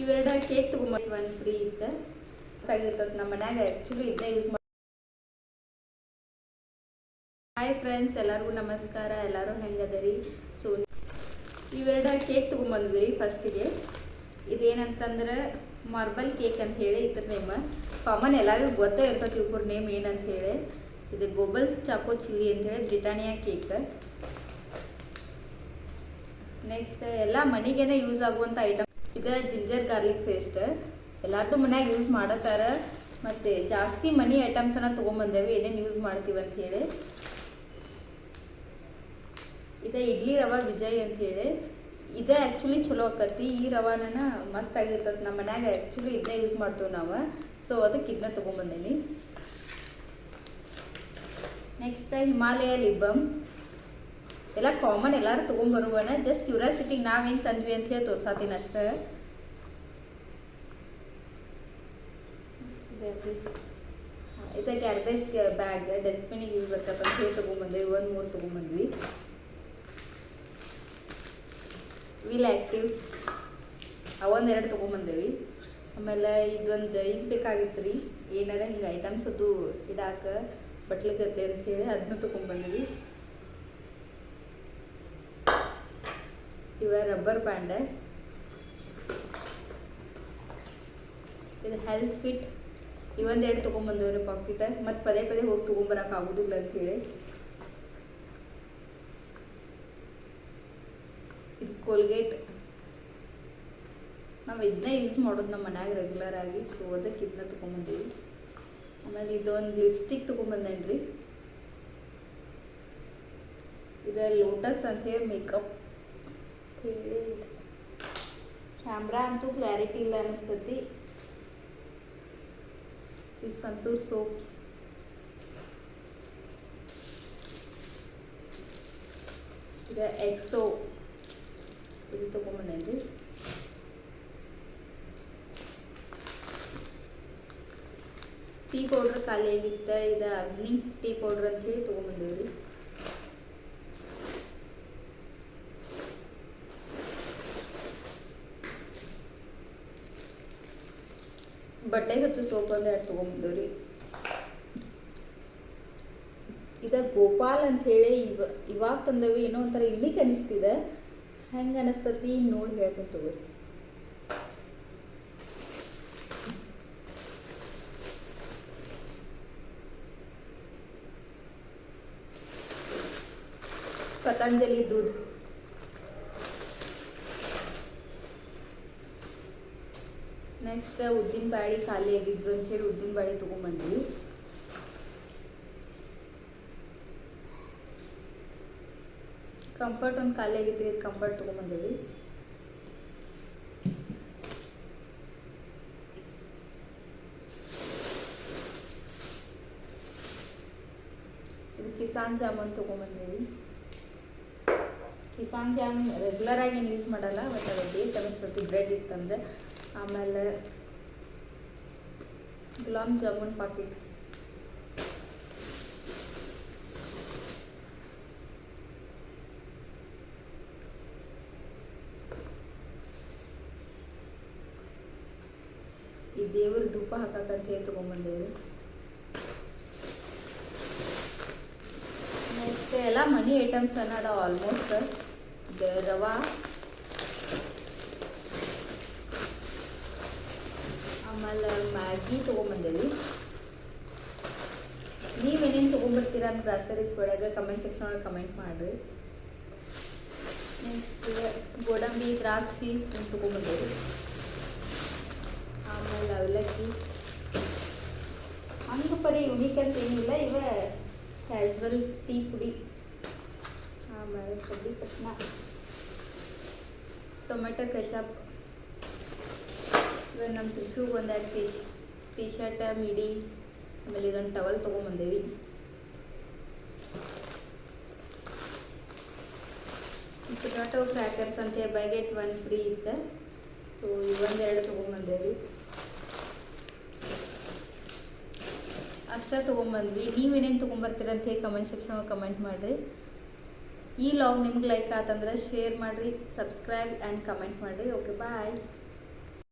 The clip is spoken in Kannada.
ಇವೆರಡ ಕೇಕ್ ತೊಗೊಂಬಂದು ಒಂದು ಫ್ರೀ ಇತ್ತು ಆಗಿರ್ತದೆ ನಮ್ಮ ಮನ್ಯಾಗ ಆ್ಯಕ್ಚುಲಿ ಇದನ್ನೇ ಯೂಸ್ ಮಾಡಿ. ಹಾಯ್ ಫ್ರೆಂಡ್ಸ್, ಎಲ್ಲರಿಗೂ ನಮಸ್ಕಾರ. ಎಲ್ಲರೂ ಹೆಂಗದರಿ? ಸೊ ಇವೆರಡ ಕೇಕ್ ತೊಗೊಂಬಂದ್ವಿ ರೀ. ಫಸ್ಟಿಗೆ ಇದೇನಂತಂದ್ರೆ ಮಾರ್ಬಲ್ ಕೇಕ್ ಅಂತ ಹೇಳಿ ಇದ್ರ ನೇಮ್ ಕಾಮನ್ ಎಲ್ಲರಿಗೂ ಗೊತ್ತೇ ಇರ್ತದೆ. ಇವ್ರ ನೇಮ್ ಏನಂತ ಹೇಳಿ ಇದು ಗೋಬಲ್ಸ್ ಚಾಕೋ ಚಿಲ್ಲಿ ಅಂತ ಹೇಳಿ ಬ್ರಿಟಾನಿಯಾ ಕೇಕ್. ನೆಕ್ಸ್ಟ್ ಎಲ್ಲ ಮನೆಗೇನೆ ಯೂಸ್ ಆಗುವಂಥ ಐಟಮ್ ಇದು ಜಿಂಜರ್ ಗಾರ್ಲಿಕ್ ಪೇಸ್ಟ್. ಎಲ್ಲಾರ್ದು ಮನ್ಯಾಗ ಯೂಸ್ ಮಾಡತ್ತಾರ. ಮತ್ತು ಜಾಸ್ತಿ ಮನಿ ಐಟಮ್ಸನ್ನು ತೊಗೊಂಬಂದೇವಿ ಏನೇನು ಯೂಸ್ ಮಾಡ್ತೀವಿ ಅಂತ ಹೇಳಿ. ಇದು ಇಡ್ಲಿ ರವಾ ವಿಜಯ್ ಅಂಥೇಳಿ ಇದು ಆ್ಯಕ್ಚುಲಿ ಚಲೋ ಆಕತಿ. ಈ ರವಾನ ಮಸ್ತ್ ಆಗಿರ್ತದೆ. ನಮ್ಮ ಮನ್ಯಾಗ ಆ್ಯಕ್ಚುಲಿ ಇದನ್ನೇ ಯೂಸ್ ಮಾಡ್ತೀವಿ ನಾವು. ಸೊ ಅದಕ್ಕೆ ಇದನ್ನ ತೊಗೊಂಬಂದೇನಿ. ನೆಕ್ಸ್ಟ್ ಹಿಮಾಲಯ ಲಿಬ್ಬಮ್ ಎಲ್ಲ ಕಾಮನ್ ಎಲ್ಲರೂ ತೊಗೊಂಬರುವನ. ಜಸ್ಟ್ ಕ್ಯೂರಿಯಾಸಿಟಿಗೆ ನಾವೇನು ತಂದ್ವಿ ಅಂತ ಹೇಳಿ ತೋರ್ಸಾತೀನಿ ಅಷ್ಟೇ. ಇದು ಗ್ಯಾರ್ಬೇಜ್ ಬ್ಯಾಗ್ ಡಸ್ಟ್ಬಿನಿಗೆ ಯೂಸ್ ಬೇಕಂತ ಹೇಳಿ ತೊಗೊಂಬಂದ್ವಿ. 1-3 ತೊಗೊಂಬಂದ್ವಿ. Wheel active ಅವೊಂದೆರಡು ತೊಗೊಂಬಂದೇವಿ. ಆಮೇಲೆ ಇದು ಬೇಕಾಗಿತ್ತು ರೀ, ಏನಾರ ಹಿಂಗೆ ಐಟಮ್ಸ್ ಅದು ಇಡಾಕ ಬಟ್ಲಿಗತ್ತೆ ಅಂಥೇಳಿ ಅದನ್ನು ತೊಗೊಂಬಂದ್ವಿ. ಇವ ರಬ್ಬರ್ ಬ್ಯಾಂಡ್, ಇದು ಹೆಲ್ತ್ ಫಿಟ್ ಇವೊಂದೆರಡು ತೊಗೊಂಬಂದವ್ರಿ ಪಾಕೆಟ್. ಮತ್ತು ಪದೇ ಪದೇ ಹೋಗಿ ತೊಗೊಂಬರಕ್ಕೆ ಆಗೋದಿಲ್ಲ ಅಂಥೇಳಿ. ಇದು ಕೋಲ್ಗೇಟ್, ನಾವು ಇದನ್ನ ಯೂಸ್ ಮಾಡೋದು ನಮ್ಮ ಮನ್ಯಾಗ ರೆಗ್ಯುಲರ್ ಆಗಿ. ಸೊ ಅದಕ್ಕೆ ಇದನ್ನ ತೊಗೊಂಬಂದೀವಿ. ಆಮೇಲೆ ಇದೊಂದು ಲಿಪ್ಸ್ಟಿಕ್ ತೊಗೊಂಬಂದೇನಿ ರೀ. ಇದು ಲೋಟಸ್ ಅಂಥೇಳಿ ಮೇಕಪ್ ಹೇಳಿ. ಕ್ಯಾಮ್ರಾ ಅಂತೂ ಕ್ಲಾರಿಟಿ ಇಲ್ಲ ಅನ್ನಿಸ್ತತಿ. ಈ ಸಂತೂರ್ ಸೋಪ್, ಇದು ಎಕ್ಸೋ ಇದು ತೊಗೊಂಬಂದೇನಿ. ಟೀ ಪೌಡ್ರ್ ಖಾಲಿ ಆಗಿತ್ತು. ಇದು ಅಗ್ನಿ ಟೀ ಪೌಡ್ರ್ ಅಂತ ಹೇಳಿ ತೊಗೊಂಬಂದೇವ್ರಿ. ಬಟ್ಟೆ ಹಚ್ಚು ಸೋಪ್ ಒಂದು ಎರಡು ತೊಗೊಂಬಂದೇವ್ರಿ. ಇದು ಗೋಪಾಲ್ ಅಂಥೇಳಿ ಇವಾಗ ತಂದವಿ. ಏನೋ ಒಂಥರ ಯುನಿಕ್ ಅನ್ನಿಸ್ತಿದೆ. ಹೆಂಗೆ ಅನ್ನಿಸ್ತತಿ ನೋಡಿ ಹೇಳ್ತೀನಿ ತಗೋರಿ. ಪತಂಜಲಿ ದೂದ್, ನೆಕ್ಸ್ಟ್ ಉದ್ದಿನ ಬ್ಯಾಳಿ ಖಾಲಿ ಆಗಿದ್ರು ಅಂತ ಹೇಳಿ ಉದ್ದಿನ ಬ್ಯಾಳಿ ತೊಗೊಂಬಂದ್ವಿ. ಕಂಫರ್ಟ್ ಒಂದು ಖಾಲಿ ಆಗಿದ್ರಿ, ಕಂಫರ್ಟ್ ತೊಗೊಂಬಂದೇವಿ. ಇದು ಕಿಸಾನ್ ಜಾಮೂನ್ ತೊಗೊಂಬಂದೇವಿ. ಕಿಸಾನ್ ಜಾಮ್ ರೆಗ್ಯುಲರ್ ಆಗಿ ಏನು ಯೂಸ್ ಮಾಡಲ್ಲ, ಬಟ್ ಅದು ಟೇಸ್ಟ್ ಅನ್ನಿಸ್ತತಿ ಬ್ರೆಡ್ ಇತ್ತಂದ್ರೆ. ಆಮೇಲೆ ಗುಲಾಬ್ ಜಾಮೂನ್ ಪಾಕೆಟ್, ಈ ದೇವ್ರ ಧೂಪ ಹಾಕಕ್ಕಂತ ಹೇಳಿ ತೊಗೊಂಬಂದೇವಿ. ನೆಕ್ಸ್ಟ್ ಎಲ್ಲ ಮನಿ ಐಟಮ್ಸ್ ಅನ್ನೋದು ಆಲ್ಮೋಸ್ಟ್. ರವಾ, ಆಮೇಲೆ ಮ್ಯಾಗಿ ತೊಗೊಂಬಂದೇವಿ. ನೀವೇನೇನು ತೊಗೊಂಬರ್ತೀರಾ ಅಂತ ಗ್ರಾಸರೀಸ್ ಒಳಗೆ ಕಮೆಂಟ್ ಸೆಕ್ಷನ್ ಒಳಗೆ ಕಮೆಂಟ್ ಮಾಡಿರಿ. ನೆಕ್ಸ್ಟ್ ಗೋಡಂಬಿ, ದ್ರಾಕ್ಷಿ ತೊಗೊಂಬಂದೇವಿ. ಆಮೇಲೆ ಅವಲಕ್ಕಿ ಹಂಗೆ ಪರಿ ಯುನಿಕ್ ಅಂತ ಏನಿಲ್ಲ, ಇವ ಕ್ಯಾಸ್ಯುವಲ್ ಟೀ ಪುಡಿ. ಆಮೇಲೆ ಕಡ್ಡಿ ಪಟ್ನ, ಟೊಮೆಟೊ ಕೆಚಪ್. ಇವಾಗ ನಮ್ಮ ತ್ರಿಶೂಗೆ ಒಂದೆರಡು ಟೀ ಶರ್ಟ್ ಮಿಡಿ. ಆಮೇಲೆ ಇದೊಂದು ಟವಲ್ ತೊಗೊಂಬಂದೇವಿ. ಪೊಟ್ಯಾಟೊ ಕ್ರ್ಯಾಕರ್ಸ್ ಅಂತ ಬೈ ಗೆಟ್ 1 ಫ್ರೀ ಇತ್ತು. ಸೊ ಇವೊಂದೆರಡು ತೊಗೊಂಬಂದೇವಿ. ಅಷ್ಟೇ ತೊಗೊಂಬಂದ್ವಿ. ನೀವೇನೇನು ತೊಗೊಂಬರ್ತೀರ ಅಂತ ಹೇಳಿ ಕಮೆಂಟ್ ಸೆಕ್ಷನ್ ಕಮೆಂಟ್ ಮಾಡಿರಿ. ಈ ಲಾಗ್ ನಿಮ್ಗೆ ಲೈಕ್ ಆತಂದ್ರೆ ಶೇರ್ ಮಾಡಿರಿ, ಸಬ್ಸ್ಕ್ರೈಬ್ ಆ್ಯಂಡ್ ಕಮೆಂಟ್ ಮಾಡಿರಿ. ಓಕೆ, ಬಾಯ್.